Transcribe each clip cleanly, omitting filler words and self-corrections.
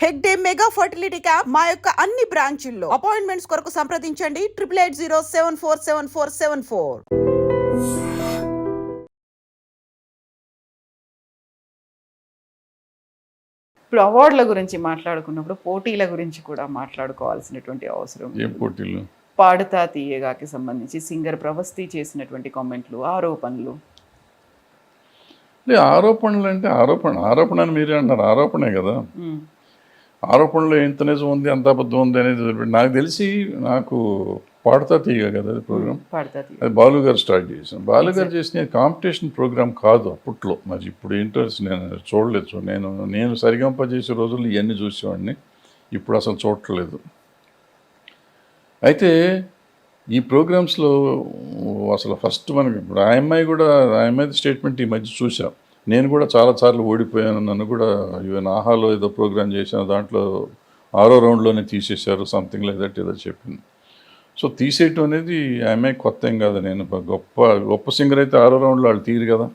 Hegde mega fertility camp మా యొక్క అన్ని బ్రాంచుల్లో. అపాయింట్మెంట్స్ కొరకు సంప్రదించండి 8880747474. ఇప్పుడు అవార్డుల గురించి మాట్లాడుకున్నప్పుడు పోటీల గురించి కూడా మాట్లాడుకోవాల్సినటువంటి అవసరం. ఏం పోటీలు? పాడుతా తీయగాకి సంబంధించి సింగర్ ప్రవస్తి చేసినటువంటి కామెంట్లు, ఆరోపణలు. ఆరోపణలు అంటే ఆరోపణ అని మీరే అంటారు, ఆరోపణే కదా. ఆరోపణలో ఎంత నిజం ఉంది, ఎంత అబద్ధం ఉంది అనేది నాకు తెలిసి, నాకు పాడుతా తీయగా కదా అది ప్రోగ్రామ్, అది బాలు గారు స్టార్ట్ చేశాను. బాలు గారు చేసిన కాంపిటీషన్ ప్రోగ్రామ్ కాదు అప్పట్లో. మరి ఇప్పుడు ఇంట్రెస్ట్ నేను చూడలేదు. నేను సరిగంప చేసే రోజుల్లో ఇవన్నీ చూసేవాడిని, ఇప్పుడు అసలు చూడట్లేదు. అయితే ఈ ప్రోగ్రామ్స్లో అసలు ఫస్ట్ మనకి ఇప్పుడు ఆ అమ్మాయి స్టేట్మెంట్ ఈ మధ్య చూసాం. నేను కూడా చాలాసార్లు ఓడిపోయాను, నన్ను కూడా ఈవెన్ ఆహాలో ఏదో ప్రోగ్రామ్ చేశాను, దాంట్లో 6వ రౌండ్లోనే తీసేశారు, సంథింగ్ లైక్ దట్ ఏదో చెప్పింది. సో తీసేయటం అనేది ఆమె కొత్త ఏం కాదు. నేను గొప్ప సింగర్ అయితే 6వ రౌండ్లో వాళ్ళు తీరు కదా.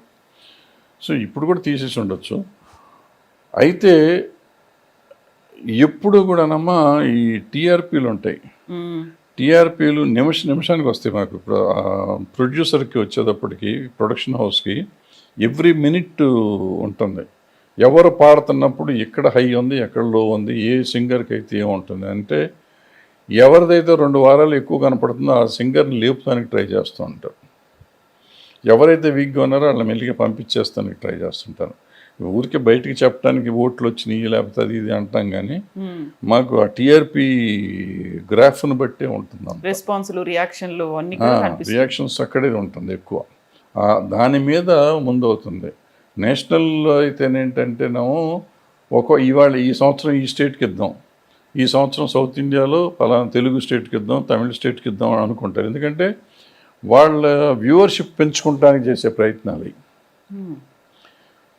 సో ఇప్పుడు కూడా తీసేసి ఉండొచ్చు. అయితే ఎప్పుడు కూడానమ్మా ఈ టీఆర్పీలు ఉంటాయి. టీఆర్పీలు నిమిషానికి వస్తాయి. మాకు ప్రొడ్యూసర్కి వచ్చేటప్పటికి, ప్రొడక్షన్ హౌస్కి ఎవ్రీ మినిట్ ఉంటుంది. ఎవరు పాడుతున్నప్పుడు ఎక్కడ హై ఉంది, ఎక్కడ లో ఉంది, ఏ సింగర్కి అయితే ఏముంటుంది అంటే, ఎవరిదైతే 2 వారాలు ఎక్కువ కనపడుతుందో ఆ సింగర్ని లేపుతానికి ట్రై చేస్తూ ఉంటారు. ఎవరైతే వీక్గా ఉన్నారో వాళ్ళ మెల్లిగా పంపించేస్తానికి ట్రై చేస్తుంటారు. ఊరికే బయటికి చెప్పడానికి ఓట్లు వచ్చినాయి లేకపోతే అది ఇది అంటాం, కానీ మాకు ఆ టీఆర్పీ గ్రాఫ్ను బట్టే ఉంటుంది. రియాక్షన్స్ అక్కడే ఉంటుంది ఎక్కువ, దాని మీద ముందవుతుంది. నేషనల్లో అయితేనేంటంటేనేమో ఇవాళ ఈ సంవత్సరం ఈ స్టేట్కి ఇద్దాం, ఈ సంవత్సరం సౌత్ ఇండియాలో పలానా తెలుగు స్టేట్కి ఇద్దాం, తమిళ స్టేట్కి ఇద్దాం అని అనుకుంటారు. ఎందుకంటే వాళ్ళ వ్యూవర్షిప్ పెంచుకోవడానికి చేసే ప్రయత్నాలు.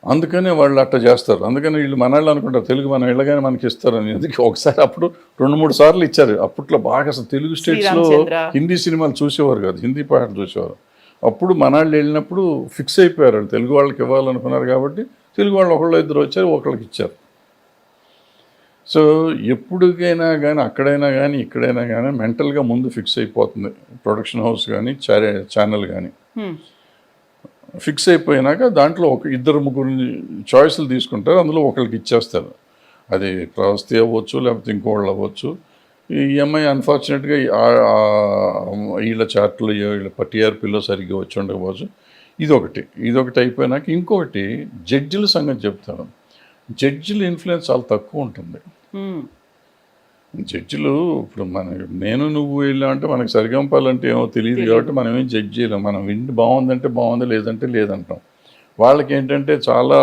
అందుకనే వాళ్ళు అట్లా చేస్తారు. అందుకని వీళ్ళు మనళ్ళు అనుకుంటారు తెలుగు మనం వెళ్ళగానే మనకి ఇస్తారని. ఎందుకు ఒకసారి అప్పుడు 2-3 సార్లు ఇచ్చారు. అప్పట్లో బాగా అసలు తెలుగు స్టేట్స్లో హిందీ సినిమాలు చూసేవారు కాదు, హిందీ పాటలు చూసేవారు. అప్పుడు మనాళ్ళు వెళ్ళినప్పుడు ఫిక్స్ అయిపోయారు, వాళ్ళు తెలుగు వాళ్ళకి ఇవ్వాలనుకున్నారు కాబట్టి తెలుగు వాళ్ళు ఒకళ్ళు ఇద్దరు వచ్చారు, ఒకళ్ళకి ఇచ్చారు. సో ఎప్పటికైనా కానీ, అక్కడైనా కానీ ఇక్కడైనా కానీ మెంటల్గా ముందు ఫిక్స్ అయిపోతుంది ప్రొడక్షన్ హౌస్ కానీ ఛానల్ కానీ. ఫిక్స్ అయిపోయినాక దాంట్లో 2-3 చాయిస్లు తీసుకుంటారు, అందులో ఒకరికి ఇచ్చేస్తారు. అది ప్రవస్తి అవ్వచ్చు, లేకపోతే ఇంకోళ్ళు అవ్వచ్చు. ఈ అమ్మాయి అన్ఫార్చునేట్గా వీళ్ళ చార్ట్లు వీళ్ళ టీఆర్పీలో సరిగ్గా వచ్చి ఉండకపోవచ్చు. ఇదొకటి అయిపోయినాక ఇంకొకటి జడ్జిల సంగతి చెప్తాను. జడ్జిల ఇన్ఫ్లుయెన్స్ చాలా తక్కువ ఉంటుంది. జడ్జిలు ఇప్పుడు నేను నువ్వు వెళ్ళామంటే మనకు సరిగంపాలంటే ఏమో తెలియదు కాబట్టి మనం ఏం జడ్జ్ చేయలేం. మనం విండి బాగుందంటే బాగుంది, లేదంటే లేదంటాం. వాళ్ళకి ఏంటంటే చాలా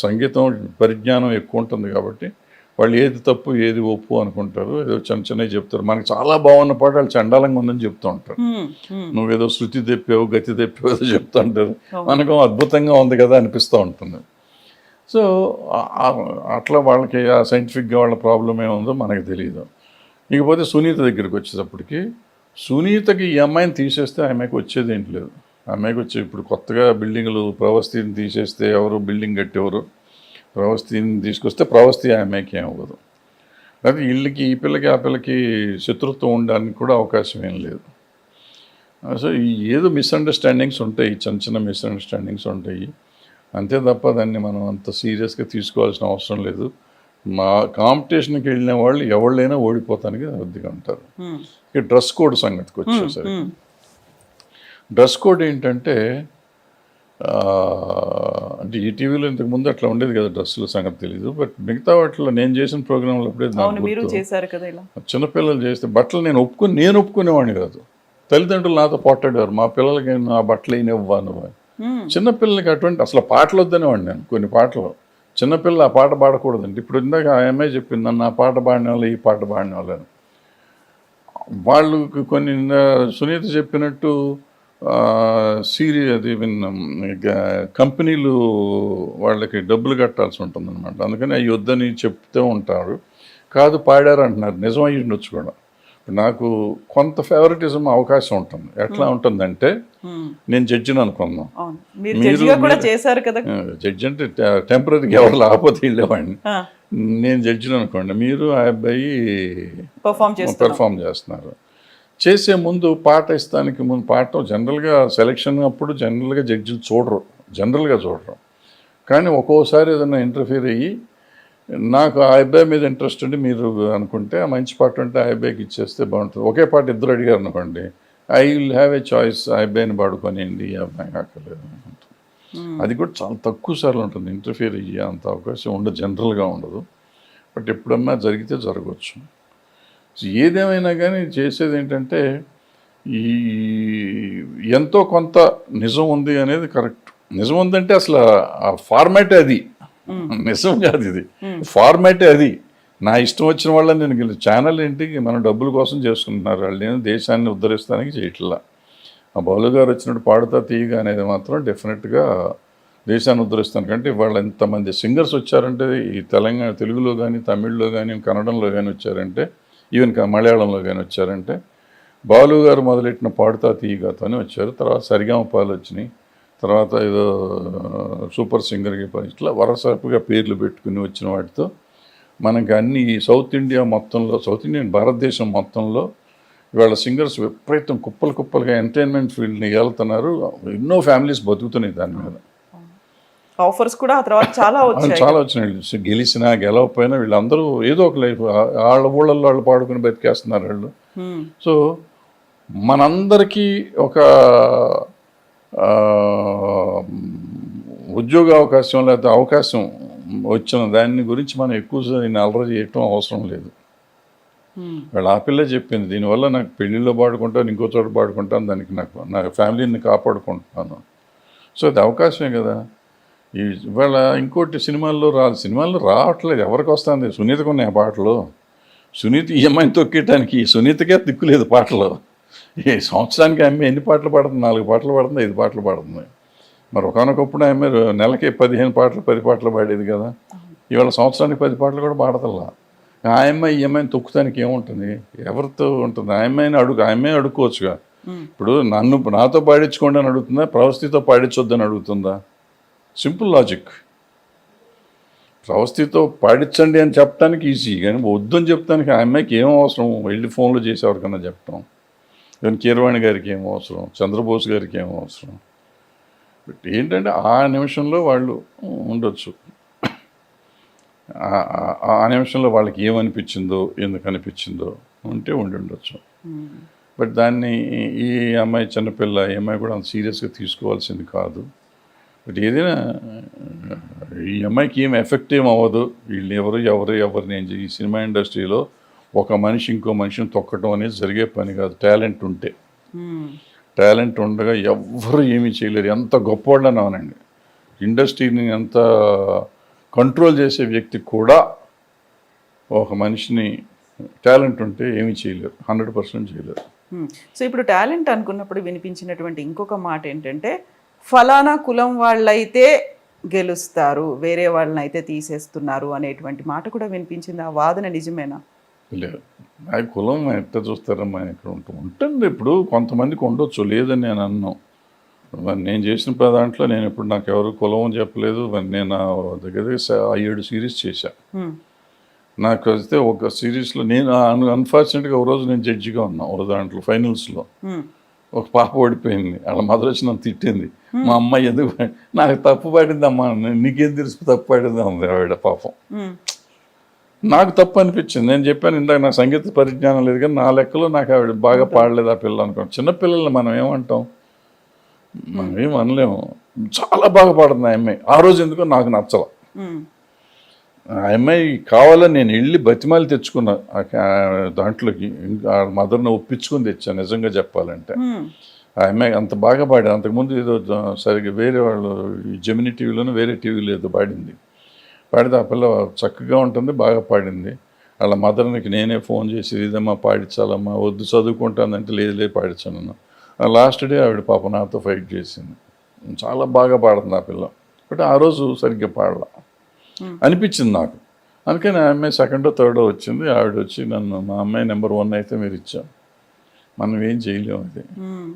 సంగీతం పరిజ్ఞానం ఎక్కువ ఉంటుంది కాబట్టి వాళ్ళు ఏది తప్పు ఏది ఒప్పు అనుకుంటారు, ఏదో చిన్నవి చెప్తారు. మనకి చాలా బాగున్న పాట వాళ్ళు చండాలంగా ఉందని చెప్తూ ఉంటారు. నువ్వేదో శృతి తెప్పావు, గతి తెప్పావు ఏదో చెప్తూ ఉంటారు. మనకు అద్భుతంగా ఉంది కదా అనిపిస్తూ ఉంటుంది. సో అట్లా వాళ్ళకి ఆ సైంటిఫిక్గా వాళ్ళ ప్రాబ్లం ఏముందో మనకు తెలియదు. ఇకపోతే సునీత దగ్గరికి వచ్చేటప్పటికి, సునీతకి ఈ అమ్మాయిని తీసేస్తే ఆమెకు వచ్చేది ఏంటి లేదు. ఆమెకు ఇప్పుడు కొత్తగా బిల్డింగ్లు ప్రవస్తిని తీసేస్తే ఎవరు బిల్డింగ్ కట్టేవారు, ప్రవస్తిని తీసుకొస్తే ప్రవస్తి ఆమెకి ఏమవ్వదు. అది వీళ్ళకి ఈ పిల్లకి ఆ పిల్లకి శత్రుత్వం ఉండడానికి కూడా అవకాశం ఏం లేదు. సో ఏదో మిస్అండర్స్టాండింగ్స్ ఉంటాయి, చిన్న మిస్అండర్స్టాండింగ్స్ ఉంటాయి అంతే తప్ప దాన్ని మనం అంత సీరియస్గా తీసుకోవాల్సిన అవసరం లేదు. మా కాంపిటీషన్కి వెళ్ళిన వాళ్ళు ఎవళ్ళైనా ఓడిపోతానికి అర్థంగా ఉంటారు. ఇక డ్రెస్ కోడ్ సంగతికి వచ్చేసరికి, డ్రెస్ కోడ్ ఏంటంటే అంటే ఈ టీవీలో ఇంతకుముందు అట్లా ఉండేది కదా, డ్రెస్సుల సంగతి తెలీదు. బట్ మిగతా వాటిలో నేను చేసిన ప్రోగ్రాంలో అప్పుడే చిన్నపిల్లలు చేస్తే బట్టలు నేను ఒప్పుకునేవాడిని కాదు. తల్లిదండ్రులు నాతో పోట్లాడేవారు, మా పిల్లలకి నా బట్టలు అయినవ్వాను. చిన్నపిల్లలకి అటువంటి అసలు పాటలు వద్దనేవాడిని నేను. కొన్ని పాటలు చిన్నపిల్లలు ఆ పాట పాడకూడదండి. ఇప్పుడు ఇందాక ఆ అమ్మాయి చెప్పింది, నన్ను ఆ పాట పాడిన వాళ్ళు, ఈ పాట పాడిన వాళ్ళని. వాళ్ళు కొన్ని సునీత చెప్పినట్టు అది కంపెనీలు వాళ్ళకి డబ్బులు కట్టాల్సి ఉంటుంది అనమాట. అందుకని అవి వద్దని చెప్తూ ఉంటారు. కాదు పాడారు అంటున్నారు, నిజం అయ్యి ఉండొచ్చు కూడా. నాకు కొంత ఫేవరెటిజం అవకాశం ఉంటుంది. ఎట్లా ఉంటుందంటే, నేను జడ్జిని అనుకుందాం, జడ్జి అంటే టెంపరీగా ఎవరు లేకపోతే వెళ్ళేవాడిని. నేను జడ్జిని అనుకోండి, మీరు ఆ అబ్బాయి పెర్ఫామ్ చేస్తున్నారు. చేసే ముందు పాట ఇస్తానికి ముందు పాట జనరల్గా సెలెక్షన్ అప్పుడు జనరల్గా జడ్జిలు చూడరు. కానీ ఒక్కోసారి ఏదైనా ఇంటర్ఫియర్ అయ్యి నాకు ఆ అబ్బాయి మీద ఇంట్రెస్ట్ ఉండి మీరు అనుకుంటే ఆ మంచి పాట ఉంటే ఆ అబ్బాయికి ఇచ్చేస్తే బాగుంటుంది. ఒకే పాట ఇద్దరు అడిగారు అనుకోండి, I will have a choice, ఆ అబ్బాయిని పాడుకొనియండి, ఈ అబ్బాయి కాకలేదు అనుకుంటాం. అది కూడా చాలా తక్కువ సార్లు ఉంటుంది. ఇంటర్ఫియర్ అయ్యే అంత అవకాశం ఉండదు, జనరల్గా ఉండదు. బట్ ఎప్పుడన్నా జరిగితే జరగవచ్చు. ఏదేమైనా కానీ చేసేది ఏంటంటే ఈ ఎంతో కొంత నిజం ఉంది అనేది కరెక్ట్. నిజం ఉందంటే అసలు ఆ ఫార్మాటే అది, నిజం కాదు ఇది, ఫార్మాటే అది. నా ఇష్టం వచ్చిన వాళ్ళని నేను ఛానల్ ఏంటి మనం డబ్బుల కోసం చేసుకుంటున్నారు, వాళ్ళు నేను దేశాన్ని ఉద్ధరిస్తానికి చేయట్లా. ఆ బాలు గారు వచ్చినట్టు పాడుతా తీయగా అనేది మాత్రం డెఫినెట్గా దేశాన్ని ఉద్ధరిస్తాను. అంటే వాళ్ళు ఎంతమంది సింగర్స్ వచ్చారంటే ఈ తెలుగులో కానీ తమిళ్లో కానీ కన్నడంలో కానీ వచ్చారంటే, ఈవెన్ మలయాళంలో కానీ వచ్చారంటే బాలు గారు మొదలెట్టిన పాడుతా తీయగాతోనే వచ్చారు. తర్వాత సరిగమపాలు వచ్చినాయి, తర్వాత ఏదో సూపర్ సింగర్కి ఇట్లా వరసపుగా పేర్లు పెట్టుకుని వచ్చిన వాటితో మనకి అన్ని సౌత్ ఇండియన్ భారతదేశం మొత్తంలో ఇవాళ సింగర్స్ విపరీతం కుప్పలుగా ఎంటర్టైన్మెంట్ ఫీల్డ్ని వెళ్తున్నారు. ఎన్నో ఫ్యామిలీస్ బతుకుతున్నాయి దాని మీద. ఆఫర్స్ కూడా ఆ తర్వాత చాలా వచ్చినాయి. గెలిచినా గెలవకపోయినా వీళ్ళందరూ ఏదో ఒక లైఫ్ వాళ్ళ ఊళ్ళల్లో వాళ్ళు పాడుకుని బతికేస్తున్నారు వాళ్ళు. సో మనందరికీ ఒక ఉద్యోగ అవకాశం లేకపోతే అవకాశం వచ్చిన దాని గురించి మనం ఎక్కువ అలర చేయటం అవసరం లేదు. వాళ్ళు ఆ పిల్లే చెప్పింది, దీనివల్ల నాకు పెళ్ళిళ్ళలో పాడుకుంటాను, ఇంకో చోట పాడుకుంటాను, దానికి నా ఫ్యామిలీని కాపాడుకుంటున్నాను. సో అది అవకాశమే కదా. ఇవాళ ఇంకోటి సినిమాల్లో రావట్లేదు, ఎవరికి వస్తుంది? సునీతకు ఉన్నాయి ఆ పాటలు. సునీత ఈఎంఐని తొక్కేయటానికి సునీతకే దిక్కులేదు పాటలు. ఈ సంవత్సరానికి ఆమె ఎన్ని పాటలు పాడుతుంది? 4 పాటలు పాడుతుంది, 5 పాటలు పాడుతుంది. మరి ఒకనొకప్పుడు ఆమె నెలకి 15 పాటలు 10 పాటలు పాడేది కదా. ఇవాళ సంవత్సరానికి 10 పాటలు కూడా పాడతల్లా. ఆ అమ్మాయి ఈఎంఐని తొక్కుతానికి ఏముంటుంది? ఎవరితో ఉంటుంది? ఆ అమ్మాయి అడుక్కోవచ్చుగా. ఇప్పుడు నాతో పాడించుకోండి అని అడుగుతుందా, ప్రవస్థితో పాడించొద్దని అడుగుతుందా? Simple logic. ప్రవస్థితో పాడించండి అని చెప్పడానికి ఈజీ, కానీ వద్దని చెప్తానికి ఆ అమ్మాయికి ఏం అవసరం? వెళ్ళి ఫోన్లో చేసేవారికన్నా చెప్పటం. కానీ కీరవాణి గారికి ఏం అవసరం? చంద్రబోస్ గారికి ఏం అవసరం? బట్ ఏంటంటే ఆ నిమిషంలో వాళ్ళు ఉండొచ్చు, ఆ నిమిషంలో వాళ్ళకి ఏమనిపించిందో ఎందుకు అనిపించిందో ఉంటే ఉండొచ్చు. బట్ దాన్ని ఈ అమ్మాయి చిన్నపిల్ల, ఈ అమ్మాయి కూడా అంత సీరియస్గా తీసుకోవాల్సింది కాదు. బట్ ఏదైనా ఈ అమ్మాయికి ఏం ఎఫెక్ట్ ఏం అవ్వదు. వీళ్ళు ఎవరు నేను ఈ సినిమా ఇండస్ట్రీలో ఒక మనిషి ఇంకో మనిషిని తొక్కటం అనేది జరిగే పని కాదు. టాలెంట్ ఉండగా ఎవ్వరు ఏమీ చేయలేరు. ఎంత గొప్పవాళ్ళని అవనండి, ఇండస్ట్రీని ఎంత కంట్రోల్ చేసే వ్యక్తి కూడా ఒక మనిషిని టాలెంట్ ఉంటే ఏమీ చేయలేరు, 100% చేయలేరు. సో ఇప్పుడు టాలెంట్ అనుకున్నప్పుడు వినిపించినటువంటి ఇంకొక మాట ఏంటంటే, ఫలానా కులం వాళ్ళైతే గెలుస్తారు, వేరే వాళ్ళని అయితే తీసేస్తున్నారు అనేటువంటి మాట కూడా వినిపించింది. ఆ వాదన నిజమేనా? లేదు, ఆ కులం ఎట్లా చూస్తారమ్మా, ఇక్కడ ఉంటుంది. ఇప్పుడు కొంతమందికి ఉండొచ్చు, లేదని నేను అన్నాను. నేను చేసిన దాంట్లో నేను ఇప్పుడు నాకు ఎవరు కులం చెప్పలేదు. నేను దగ్గర 7 సిరీస్ చేశాను. నాకు అయితే ఒక సిరీస్లో నేను అన్ఫార్చునేట్గా ఒక రోజు నేను జడ్జిగా ఉన్నా. ఒక దాంట్లో ఫైనల్స్లో ఒక పాప ఓడిపోయింది. వాళ్ళ మదర్ వచ్చి నన్ను తిట్టింది, మా అమ్మాయి ఎందుకు నాకు తప్పు పడింది అమ్మా, నీకేం తెలుసు తప్పు పడింది అంది ఆవిడ. పాపం నాకు తప్పు అనిపించింది. నేను చెప్పాను ఇందాక నాకు సంగీత పరిజ్ఞానం లేదు, కానీ నా లెక్కలో నాకు ఆవిడ బాగా పాడలేదు ఆ పిల్ల అనుకోండి. చిన్నపిల్లల్ని మనం ఏమంటాం, మనం ఏం అనలేము. చాలా బాగా పాడుతుంది ఆ అమ్మాయి. ఆ రోజు ఎందుకో నాకు నచ్చల. ఆ అమ్మాయి కావాలని నేను వెళ్ళి బతిమాలి తెచ్చుకున్నా దాంట్లోకి, ఇంకా మదర్ని ఒప్పించుకొని తెచ్చాను నిజంగా చెప్పాలంటే. ఆ అమ్మాయి అంత బాగా పాడారు. అంతకుముందు ఏదో సరిగ్గా వేరే వాళ్ళు జెమినీ టీవీలోనూ వేరే టీవీలో ఏదో పాడింది. పాడితే ఆ పిల్ల చక్కగా ఉంటుంది, బాగా పాడింది. వాళ్ళ మదర్నికి నేనే ఫోన్ చేసి ఇదమ్మా పాడించాలమ్మా, వద్దు చదువుకుంటానంటే లేదు పాడించాను. లాస్ట్ డే ఆవిడ పాప నాతో ఫైట్ చేసింది. చాలా బాగా పాడుతుంది ఆ పిల్ల. బట్ ఆ రోజు సరిగ్గా పాడలా అనిపించింది నాకు. అందుకని ఆ అమ్మాయి 2వ 3వ వచ్చింది. ఆవిడ వచ్చి నన్ను, మా అమ్మాయి నెంబర్ 1 అయితే మీరు ఇచ్చాం, మనం ఏం చేయలేము అది.